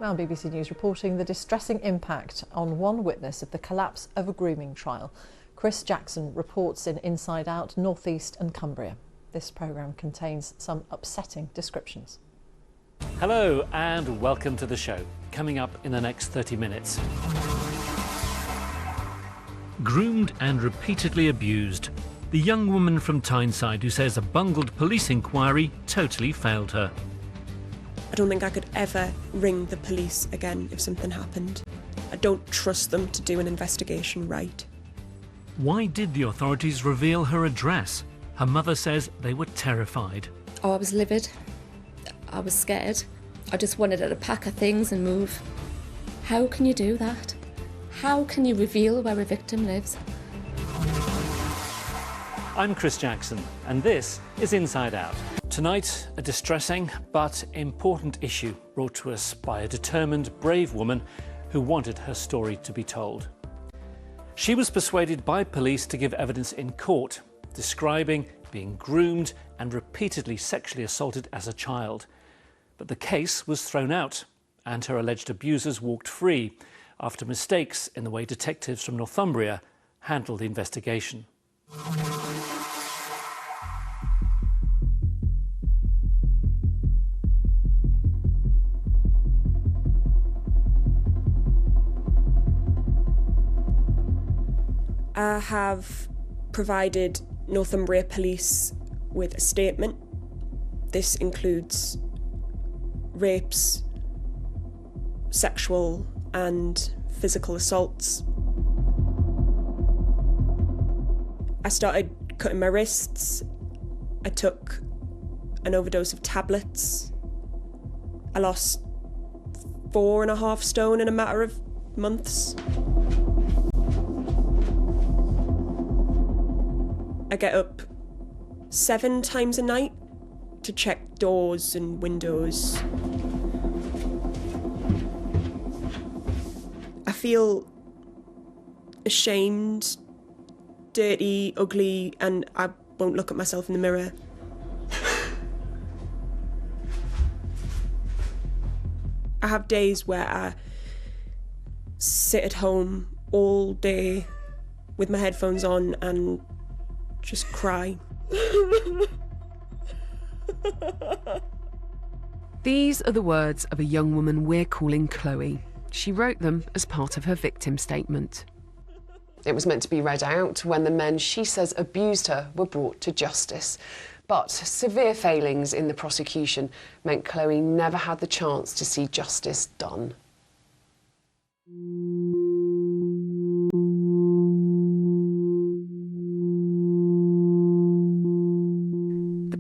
Well, BBC News reporting the distressing impact on one witness of the collapse of a grooming trial. Chris Jackson reports in Inside Out, North East and Cumbria. This programme contains some upsetting descriptions. Hello and welcome to the show. Coming up in the next 30 minutes. Groomed and repeatedly abused. The young woman from Tyneside who says a bungled police inquiry totally failed her. I don't think I could ever ring the police again if something happened. I don't trust them to do an investigation right. Why did the authorities reveal her address? Her mother says they were terrified. Oh, I was livid. I was scared. I just wanted her to pack her things and move. How can you do that? How can you reveal where a victim lives? I'm Chris Jackson and this is Inside Out. Tonight, a distressing but important issue brought to us by a determined, brave woman who wanted her story to be told. She was persuaded by police to give evidence in court, describing being groomed and repeatedly sexually assaulted as a child. But the case was thrown out and her alleged abusers walked free after mistakes in the way detectives from Northumbria handled the investigation. I have provided Northumbria Police with a statement. This includes rapes, sexual and physical assaults. I started cutting my wrists. I took an overdose of tablets. I lost 4.5 stone in a matter of months. I get up 7 times a night to check doors and windows. I feel ashamed, dirty, ugly, and I won't look at myself in the mirror. I have days where I sit at home all day with my headphones on and just cry. These are the words of a young woman we're calling Chloe. She wrote them as part of her victim statement. It was meant to be read out when the men she says abused her were brought to justice. But severe failings in the prosecution meant Chloe never had the chance to see justice done.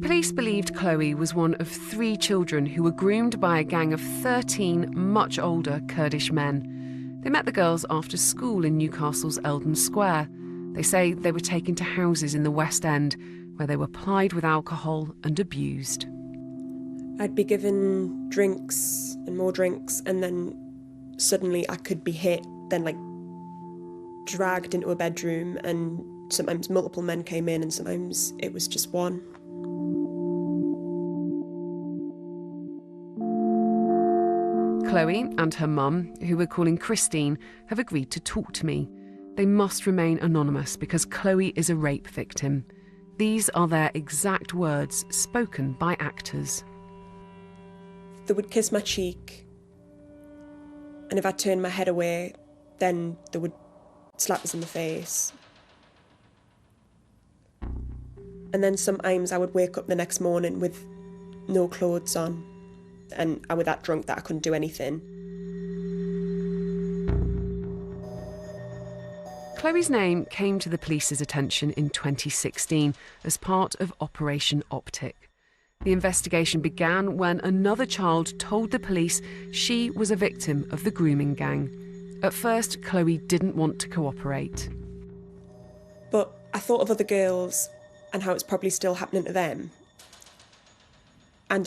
Police believed Chloe was one of 3 children who were groomed by a gang of 13 much older Kurdish men. They met the girls after school in Newcastle's Eldon Square. They say they were taken to houses in the West End where they were plied with alcohol and abused. I'd be given drinks and more drinks, and then suddenly I could be hit, then dragged into a bedroom, and sometimes multiple men came in and sometimes it was just one. Chloe and her mum, who we're calling Christine, have agreed to talk to me. They must remain anonymous because Chloe is a rape victim. These are their exact words spoken by actors. They would kiss my cheek, and if I turned my head away, then they would slap us in the face. And then sometimes I would wake up the next morning with no clothes on, and I was that drunk that I couldn't do anything. Chloe's name came to the police's attention in 2016 as part of Operation Optic. The investigation began when another child told the police she was a victim of the grooming gang. At first, Chloe didn't want to cooperate. But I thought of other girls and how it's probably still happening to them. And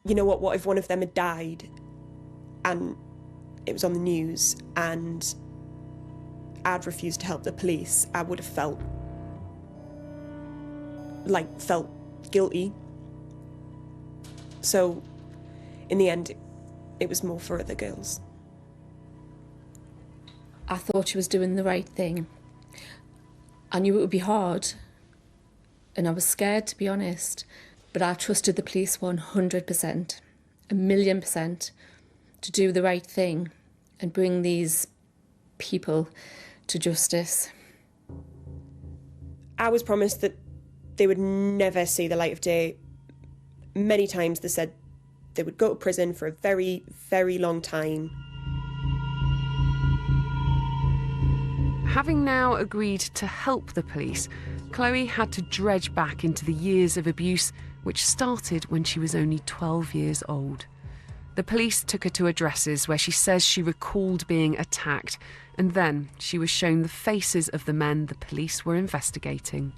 what if one of them had died and it was on the news and I'd refused to help the police, I would have felt guilty. So in the end, it was more for other girls. I thought she was doing the right thing. I knew it would be hard, and I was scared, to be honest, but I trusted the police 100%, 1,000,000%, to do the right thing and bring these people to justice. I was promised that they would never see the light of day. Many times they said they would go to prison for a very, very long time. Having now agreed to help the police, Chloe had to dredge back into the years of abuse which started when she was only 12 years old. The police took her to addresses where she says she recalled being attacked, and then she was shown the faces of the men the police were investigating.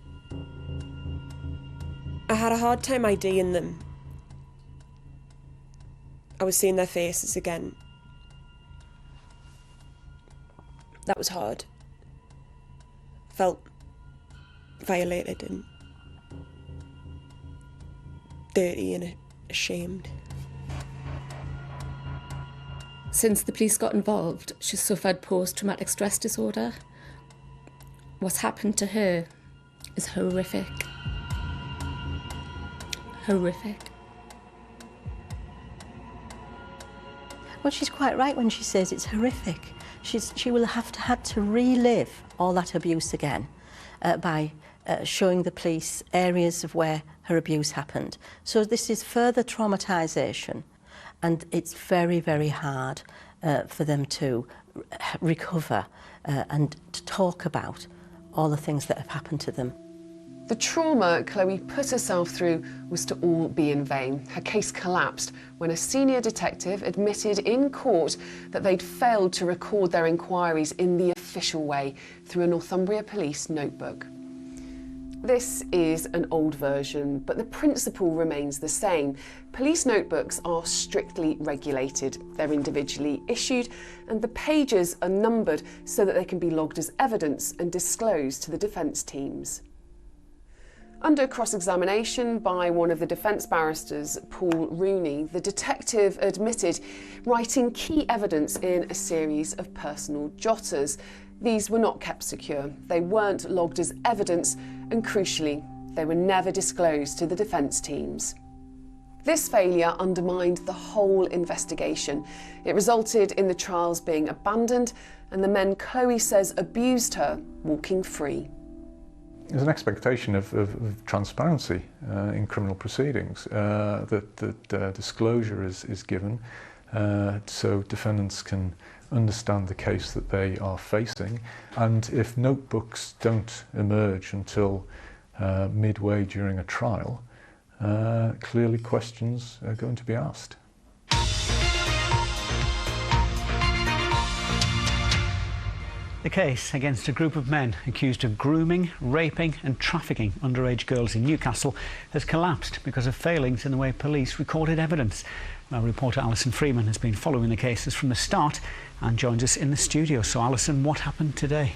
I had a hard time IDing them. I was seeing their faces again. That was hard. Felt violated and dirty and ashamed. Since the police got involved, she suffered post-traumatic stress disorder. What's happened to her is horrific. Horrific. Well, she's quite right when she says it's horrific. She will have to relive all that abuse again by showing the police areas of where her abuse happened. So this is further traumatisation, and it's very, very hard for them to recover and to talk about all the things that have happened to them. The trauma Chloe put herself through was to all be in vain. Her case collapsed when a senior detective admitted in court that they'd failed to record their inquiries in the official way through a Northumbria police notebook. This is an old version, but the principle remains the same. Police notebooks are strictly regulated. They're individually issued, and the pages are numbered so that they can be logged as evidence and disclosed to the defence teams. Under cross-examination by one of the defence barristers, Paul Rooney, the detective admitted writing key evidence in a series of personal jotters. These were not kept secure, they weren't logged as evidence, and crucially, they were never disclosed to the defence teams. This failure undermined the whole investigation. It resulted in the trials being abandoned and the men Chloe says abused her walking free. There's an expectation of transparency in criminal proceedings, that disclosure is given so defendants can understand the case that they are facing. And if notebooks don't emerge until midway during a trial, clearly questions are going to be asked. The case against a group of men accused of grooming, raping and trafficking underage girls in Newcastle has collapsed because of failings in the way police recorded evidence. Our reporter Alison Freeman has been following the cases from the start and joins us in the studio. So Alison, what happened today?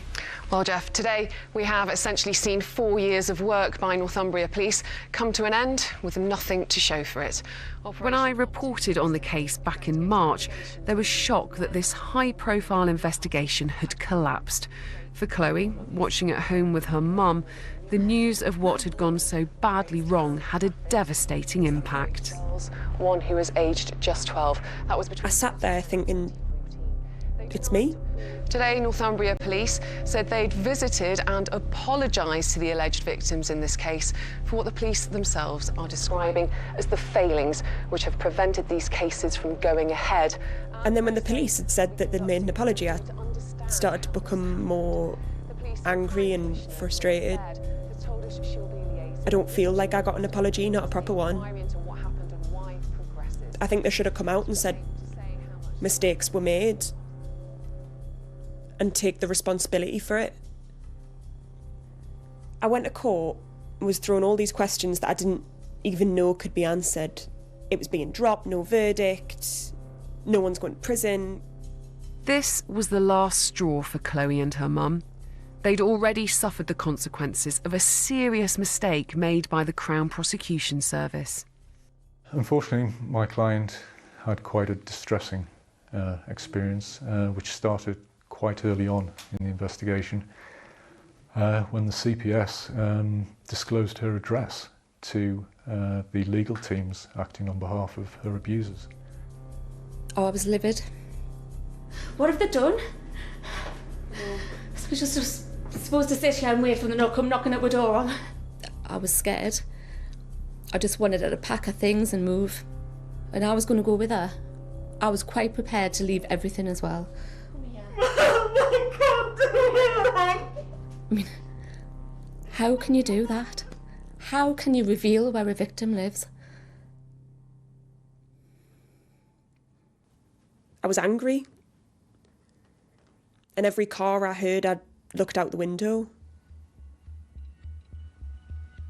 Well, Jeff, today we have essentially seen 4 years of work by Northumbria Police come to an end with nothing to show for it. When I reported on the case back in March, there was shock that this high-profile investigation had collapsed. For Chloe, watching at home with her mum, the news of what had gone so badly wrong had a devastating impact. One who was aged just 12. That was between... I sat there thinking, it's me. Today, Northumbria Police said they'd visited and apologised to the alleged victims in this case for what the police themselves are describing as the failings which have prevented these cases from going ahead. And then when the police had said that they'd made an apology, I started to become more angry and frustrated. I don't feel like I got an apology, not a proper one. I think they should have come out and said mistakes were made and take the responsibility for it. I went to court and was thrown all these questions that I didn't even know could be answered. It was being dropped, no verdict, no one's going to prison. This was the last straw for Chloe and her mum. They'd already suffered the consequences of a serious mistake made by the Crown Prosecution Service. Unfortunately, my client had quite a distressing experience, which started quite early on in the investigation, when the CPS disclosed her address to the legal teams acting on behalf of her abusers. Oh, I was livid. What have they done? So we're just supposed to sit here and wait for them to come knocking at our door. I was scared. I just wanted her to pack her things and move. And I was going to go with her. I was quite prepared to leave everything as well. I mean, how can you do that? How can you reveal where a victim lives? I was angry. And every car I heard, I looked out the window.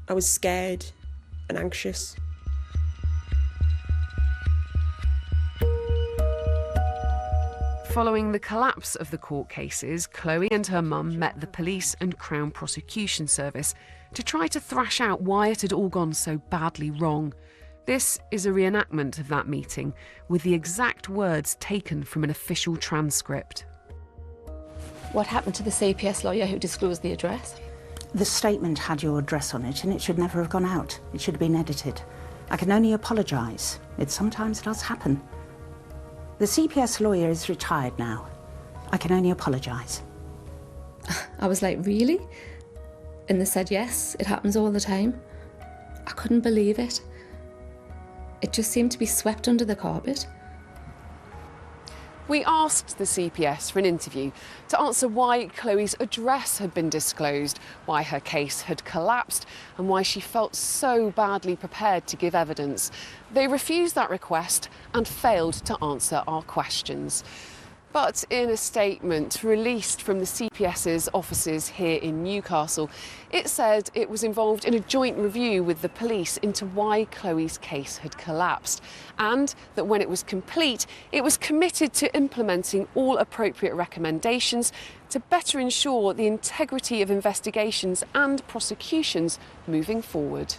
I was scared and anxious. Following the collapse of the court cases, Chloe and her mum met the police and Crown Prosecution Service to try to thrash out why it had all gone so badly wrong. This is a reenactment of that meeting, with the exact words taken from an official transcript. What happened to the CPS lawyer who disclosed the address? The statement had your address on it and it should never have gone out. It should have been edited. I can only apologise. It sometimes does happen. The CPS lawyer is retired now. I can only apologise. I was like, really? And they said, yes, it happens all the time. I couldn't believe it. It just seemed to be swept under the carpet. We asked the CPS for an interview to answer why Chloe's address had been disclosed, why her case had collapsed, and why she felt so badly prepared to give evidence. They refused that request and failed to answer our questions. But in a statement released from the CPS's offices here in Newcastle, it said it was involved in a joint review with the police into why Chloe's case had collapsed, and that when it was complete, it was committed to implementing all appropriate recommendations to better ensure the integrity of investigations and prosecutions moving forward.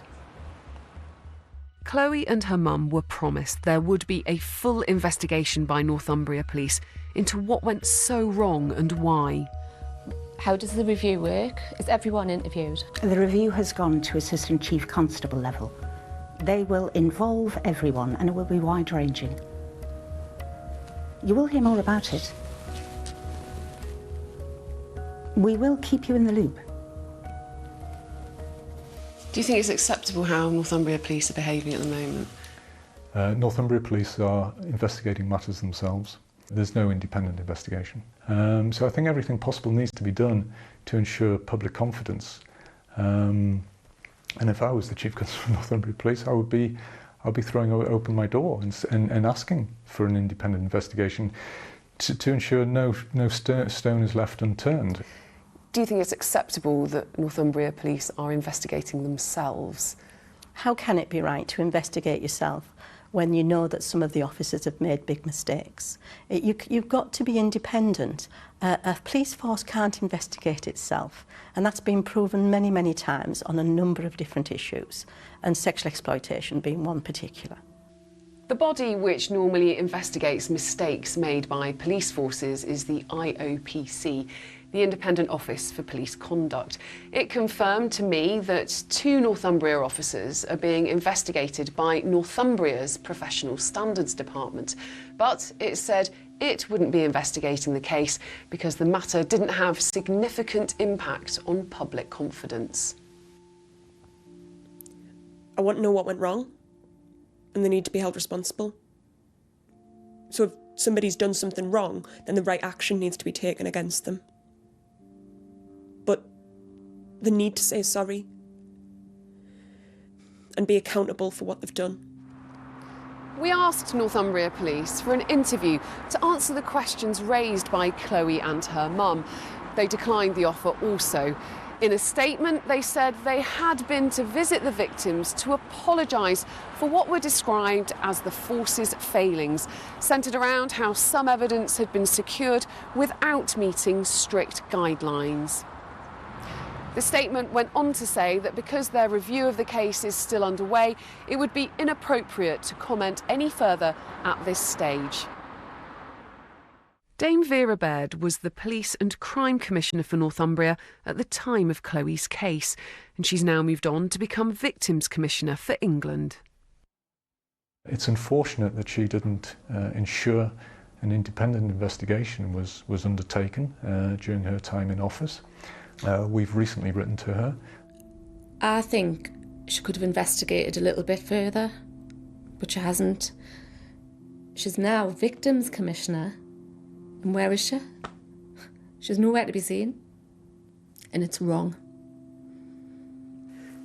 Chloe and her mum were promised there would be a full investigation by Northumbria Police into what went so wrong and why. How does the review work? Is everyone interviewed? The review has gone to Assistant Chief Constable level. They will involve everyone and it will be wide-ranging. You will hear more about it. We will keep you in the loop. Do you think it's acceptable how Northumbria Police are behaving at the moment? Northumbria Police are investigating matters themselves. There's no independent investigation. So I think everything possible needs to be done to ensure public confidence. And if I was the Chief Constable of Northumbria Police, I'd be throwing open my door and asking for an independent investigation to ensure no stone is left unturned. Do you think it's acceptable that Northumbria Police are investigating themselves? How can it be right to investigate yourself when you know that some of the officers have made big mistakes? You've got to be independent. A police force can't investigate itself, and that's been proven many, many times on a number of different issues, and sexual exploitation being one particular. The body which normally investigates mistakes made by police forces is the IOPC, the Independent Office for Police Conduct. It confirmed to me that 2 Northumbria officers are being investigated by Northumbria's Professional Standards Department. But it said it wouldn't be investigating the case because the matter didn't have significant impact on public confidence. I want to know what went wrong, and they need to be held responsible. So if somebody's done something wrong, then the right action needs to be taken against them. But they need to say sorry and be accountable for what they've done. We asked Northumbria Police for an interview to answer the questions raised by Chloe and her mum. They declined the offer also. In a statement, they said they had been to visit the victims to apologise for what were described as the force's failings, centred around how some evidence had been secured without meeting strict guidelines. The statement went on to say that because their review of the case is still underway, it would be inappropriate to comment any further at this stage. Dame Vera Baird was the Police and Crime Commissioner for Northumbria at the time of Chloe's case, and she's now moved on to become Victims Commissioner for England. It's unfortunate that she didn't ensure an independent investigation was undertaken during her time in office. We've recently written to her. I think she could have investigated a little bit further, but she hasn't. She's now Victims Commissioner. And where is she? She's nowhere to be seen. And it's wrong.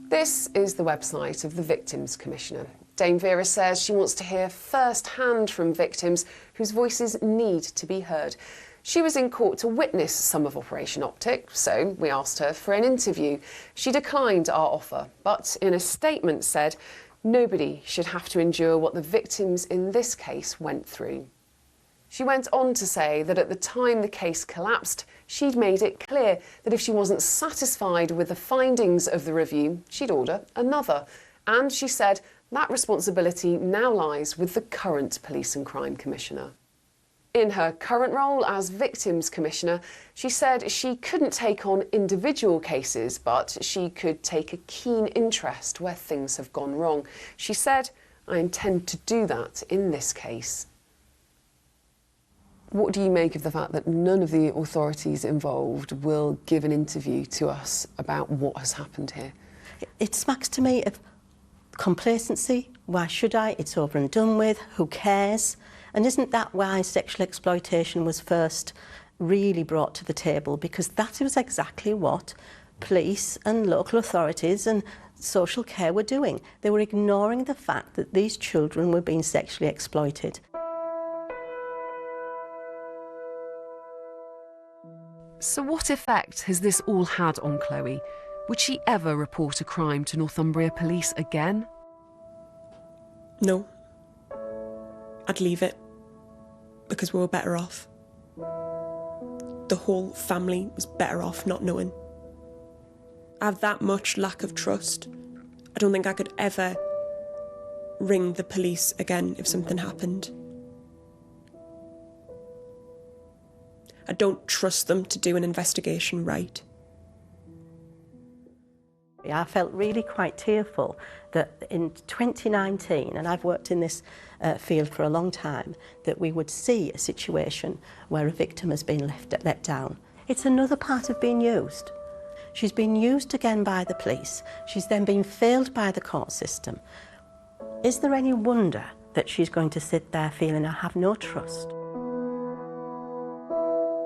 This is the website of the Victims Commissioner. Dame Vera says she wants to hear first-hand from victims whose voices need to be heard. She was in court to witness some of Operation Optic, so we asked her for an interview. She declined our offer, but in a statement said nobody should have to endure what the victims in this case went through. She went on to say that at the time the case collapsed, she'd made it clear that if she wasn't satisfied with the findings of the review, she'd order another. And she said that responsibility now lies with the current Police and Crime Commissioner. In her current role as Victims Commissioner, she said she couldn't take on individual cases, but she could take a keen interest where things have gone wrong. She said, "I intend to do that in this case." What do you make of the fact that none of the authorities involved will give an interview to us about what has happened here? It smacks to me of complacency. Why should I? It's over and done with. Who cares? And isn't that why sexual exploitation was first really brought to the table? Because that was exactly what police and local authorities and social care were doing. They were ignoring the fact that these children were being sexually exploited. So what effect has this all had on Chloe? Would she ever report a crime to Northumbria Police again? No. I'd leave it, because we were better off. The whole family was better off not knowing. I have that much lack of trust. I don't think I could ever ring the police again if something happened. I don't trust them to do an investigation right. I felt really quite tearful that in 2019, and I've worked in this field for a long time, that we would see a situation where a victim has been let down. It's another part of being used. She's been used again by the police. She's then been failed by the court system. Is there any wonder that she's going to sit there feeling I have no trust?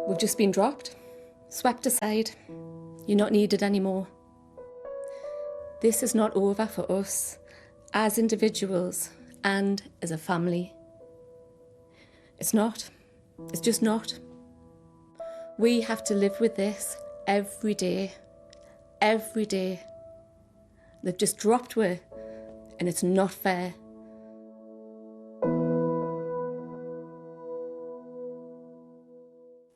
We've just been dropped, swept aside. You're not needed anymore. This is not over for us, as individuals and as a family. It's not. It's just not. We have to live with this every day. Every day. They've just dropped her, and it's not fair.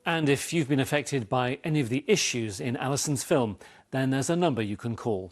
And if you've been affected by any of the issues in Alison's film, then there's a number you can call.